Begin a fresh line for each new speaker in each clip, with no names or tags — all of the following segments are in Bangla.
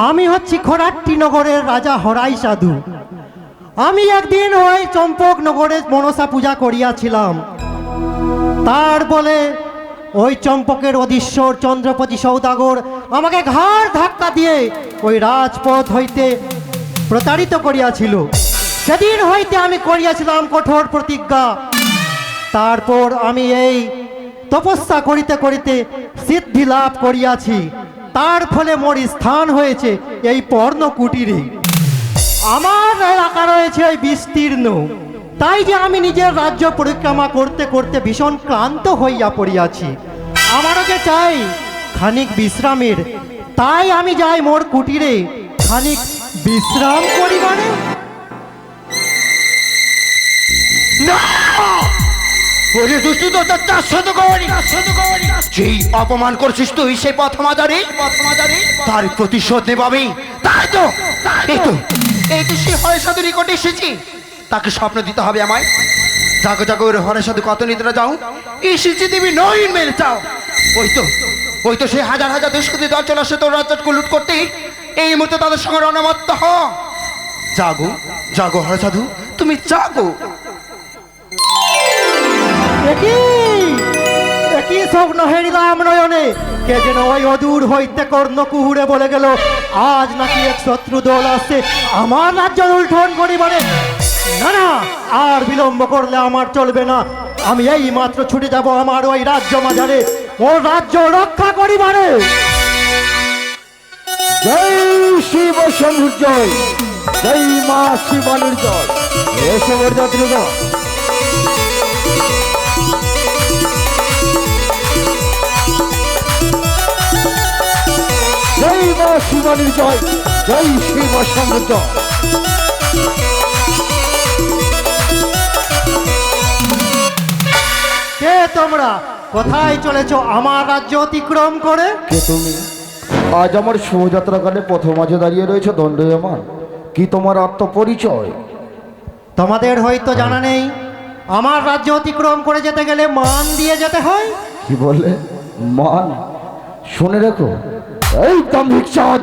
আমি হচ্ছি খোরাট্টি নগরের রাজা হরাই সাধু। আমি একদিন ওই চম্পক নগরে মনসা পূজা করিয়াছিলাম। তার বলে ওই চম্পকের অধীশ্বর চন্দ্রপতি সৌদাগর আমাকে ঘাড় ধাক্কা দিয়ে ওই রাজপথ হইতে প্রতারিত করিয়াছিল। সেদিন হইতে আমি করিয়াছিলাম কঠোর প্রতিজ্ঞা। তারপর আমি এই তপস্যা করিতে করিতে সিদ্ধি লাভ করিয়াছি। তার ফলে মোর স্থান হয়েছে এই পর্ণ কুটিরে। আমার এলাকা রয়েছে এই বিস্তীর্ণ। তাই যে আমি নিজের রাজ্য পরিক্রমা করতে করতে ভীষণ ক্লান্ত হইয়া পড়িয়াছি। আমারও যে চাই খানিক বিশ্রামের। তাই আমি যাই মোর কুটিরে খানিক বিশ্রাম করিবারে।
যেই অপমান করছিস তুই সেই পথ মাদারে তার প্রতিশোধ নেব আমি। তাই তো এই তো সে হরে সাধু নিকটে এসেছি। তাকে স্বপ্ন দিতে হবে আমায়। জাগো জাগো ওর হরে সাধু কত নিদ্রা যাও, এসেছি দেবী নয়ন মেরে যাও। ওই তো সে হাজার হাজার দুষ্কৃতী দল চলে আসে তোর রাজ্যকে লুট করতে। এই মুহূর্তে তাদের সঙ্গে রণমত্ত হ। জাগো জাগো হরে সাধু, তুমি জাগো।
একই স্বপ্ন হেরিলাম নয়নে। কে যেন ওই অদূর হইতে কর্ণ কুহুরে বলে গেল আজ নাকি এক শত্রু দল আসছে আমার রাজ্য লুণ্ঠন করিবারে। না না, আর বিলম্ব করলে আমার চলবে না। আমি এই মাত্র ছুটে যাব আমার ওই রাজ্য মাঝারে ওর রাজ্য রক্ষা করিবারে।
জয় শিব শম্ভুর জয়, জয় মা শিবানীর জয়। এসবের যাত্রীরা জয় মা শিবানীর জয়, জয় শিব শম্ভুর জয়।
কে তোমরা? কোথায় চলেছ আমার রাজ্য অতিক্রম করে?
কে তুমি? আজ আমার শোভাযাত্রাকালে পথ মাঝে দাঁড়িয়ে রয়েছে দণ্ডায়মান। কি তোমার আত্মপরিচয়?
তোমাদের হয়তো জানা নেই, আমার রাজ্য অতিক্রম করে যেতে গেলে মান দিয়ে যেতে হয়।
কি বললে? মান? শুনে রেখো, এই দাম্ভিক চাঁদ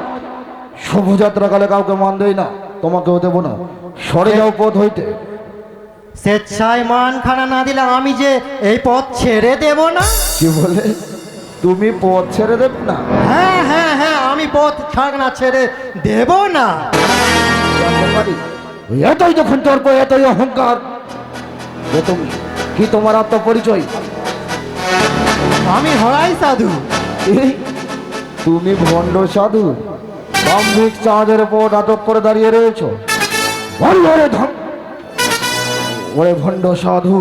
শোভাযাত্রাকালে কাউকে মান দেয় না, তোমাকেও দেবো না। সরে যাও পথ হইতে।
স্বেচ্ছায় মান খানা না দিলে আমি যে এই পথ ছেড়ে দেব না।
কি বলে? তুমি পথ ছেড়ে দেবে না?
হ্যাঁ হ্যাঁ হ্যাঁ, আমি পথ ছাড়না ছেড়ে দেব না।
এতই যখন তর্ক, এতই অহংকার। কে তুমি? কি তোমার আত্মপরিচয়?
আমি হরাই সাধু।
এই, তুমি ভণ্ড সাধু? দাম্ভিক চাঁদের উপর নাটক করে দাঁড়িয়ে রয়েছ। ওরে ভণ্ড সাধু,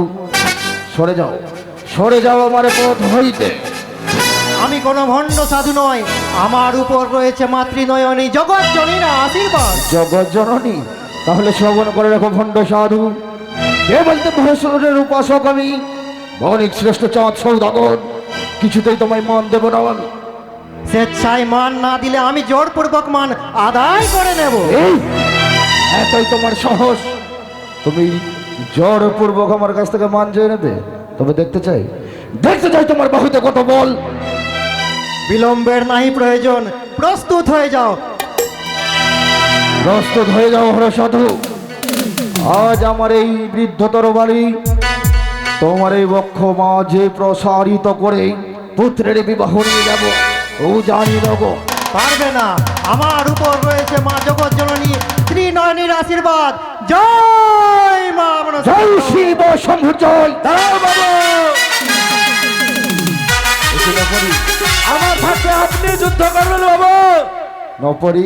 সরে যাও, সরে যাও আমার পথ হইতে।
আমি কোনো ভণ্ড সাধু নয়। আমার উপর রয়েছে মাতৃনয়নী জগৎ জনীর আশীর্বাদ।
জগৎ জননী? তাহলে শ্রবণ করে রাখো ভণ্ড সাধু। কে বলতে মহেশ্বরের উপাসক আমি, বণিক শ্রেষ্ঠ চাঁদ সৌদাগর। কিছুতেই তোমায় মান দেব না আমি।
স্বেচ্ছায় মান না দিলে আমি জোরপূর্বক মান আদায় করে নেব।
এই, এতই তোমার সাহস? তুমি জোরপূর্বক আমার কাছ থেকে মান চেয়ে নেবে? তবে দেখতে চাই তোমার বাহুতে কত বল।
বিলম্বের নাহি প্রয়োজন, প্রস্তুত হয়ে যাও।
প্রস্তুত হয়ে যাও হর সাধু। আজ আমার এই বৃদ্ধ তরবারি তোমার এই বক্ষ মাঝে প্রসারিত করে পুত্রের বিবাহ নিয়ে যাব। ও জানি না গো।
পারবে না। আমার উপর রয়েছে মা জগৎ জননী ত্রিনয়নীর আশীর্বাদ। জয় মা মনসা।
জয় শিব শম্ভু জয়। দাঁড়াও বাবু।
আমার সাথে আপনি যুদ্ধ করবেন বাবু?
নপরি,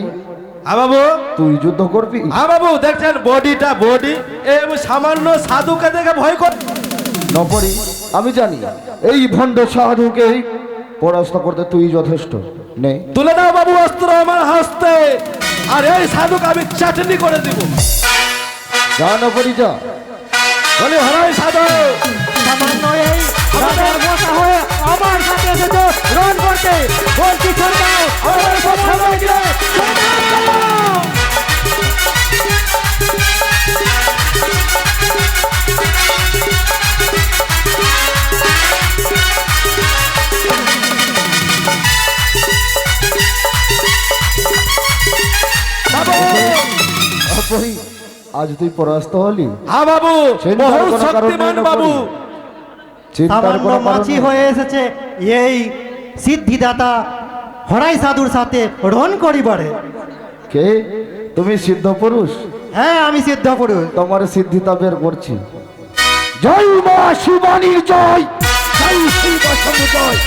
হ্যাঁ বাবু।
তুই যুদ্ধ করবি?
হ্যাঁ বাবু, দেখছেন বডি এই সামান্য সাধুকে দেখে ভয় কর।
নপরি, আমি জানি এই ভণ্ড সাধুকে পরাস্ত করতে তুই যথেষ্ট। নে,
তুলে দাও বাবু অস্ত্র আমার হস্তে, আর এই সাধুকে আমি চাটনি করে দিব।
যা নপরি যা।
বলি হরাই সাধু,
সামান্য এই রাজার বসা হয়ে আমার সাথে এসেছো রণ করতে। বলছি ছেড়ে দাও, আমার কথা বলছে, ছেড়ে দাও।
কই, আজ তুই পরাস্ত হলি?
হ্যাঁ বাবু,
চিন্তার
বহু
কোনো কারণ
শক্তিমান
নেই
বাবু।
চিন্তার
সামান্য
কোনো কারণ
মাছি
নেই।
হয়ে এসেছে এই সিদ্ধিদাতা হরাই সাধুর সাথে রণ করিবারে।
কে তুমি? সিদ্ধ পুরুষ?
হ্যাঁ, আমি সিদ্ধ পুরুষ।
তোমার সিদ্ধিতা বের করছি। জয় মা শিবানীর জয়, জয় শিব শম্ভু জয়।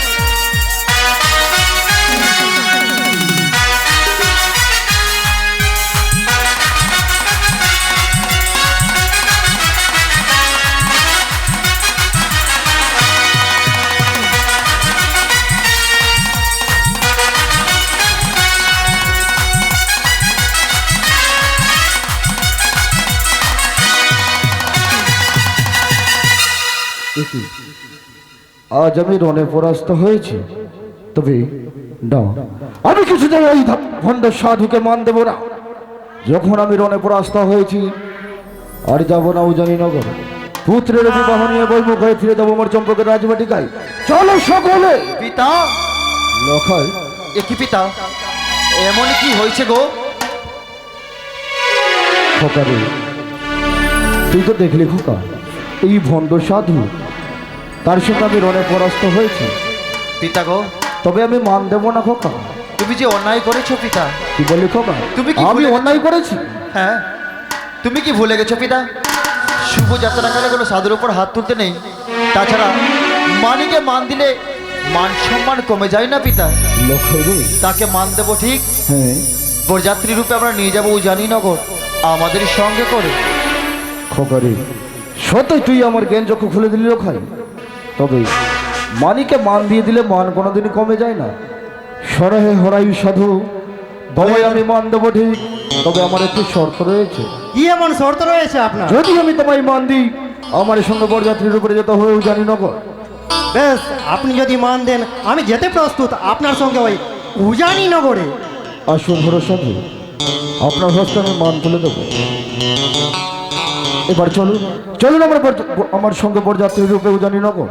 একি, আজ আমি রণে পরাস্ত হয়েছি, তবে না, আমি কিছুতেই এই ভণ্ড সাধুকে মান দেব না। যখন আমি রণে পরাস্ত হয়েছি, আর যাব না উজানিনগর। পুত্রের বিবাহ নিয়ে বৈমুখ হয়ে ফিরে যাবো আমার চম্পকের রাজবাটিকায়। চলো সকলে।
পিতা,
লখাই,
এ কি পিতা, এমন কি হয়েছে গো?
খোকারে, তুই তো দেখলি খোকা, এই ভণ্ড সাধু, তার সঙ্গে আমি রণে পরাস্ত হয়েছি,
পিতা গো,
তবে আমি মান দেব না খোকা।
তুমি যে অন্যায় করেছো পিতা।
কি বলি খোকা?
তুমি কি
আমি
ভুলে গেছো?
অন্যায় করেছি?
হ্যাঁ, তুমি কি ভুলে গেছো পিতা? শুভ যাত্রাকালে কোনো সাধুর উপর হাত তুলতে নেই। তাছাড়া মানিকে মান দিলে মান সম্মান কমে যায় না পিতা?
লক্ষ্য রে,
তাকে মান দেবো ঠিক,
হ্যাঁ
বরযাত্রী রূপে আমরা নিয়ে যাবো উজানিনগর আমাদের সঙ্গে করে।
খোকারে, সত্যই তুই আমার জ্ঞান চক্ষু খুলে দিলি লখাই, তবে মানিকে মান দিয়ে দিলে মান কোনোদিনই কমে যায় না। সরহে হরাই সাধু, তবে আমি মান দেবো ঠিক, তবে আমার একটি শর্ত রয়েছে।
কি এমন শর্ত রয়েছে আপনার?
যদি আমি তোমায় মান দিই, আমার সঙ্গে বরযাত্রীর উপরে যেতে হয়েও জানিনগর।
বেশ, আপনি যদি মান দেন আমি যেতে প্রস্তুত আপনার সঙ্গে ওই উজানিনগরে।
আসুন ভরসা দিয়ে আপনার হস্তে আমি মান তুলে দেবো। এবার চলুন, চলুন আমার সঙ্গে বরযাত্রীর রূপে উজানিনগর।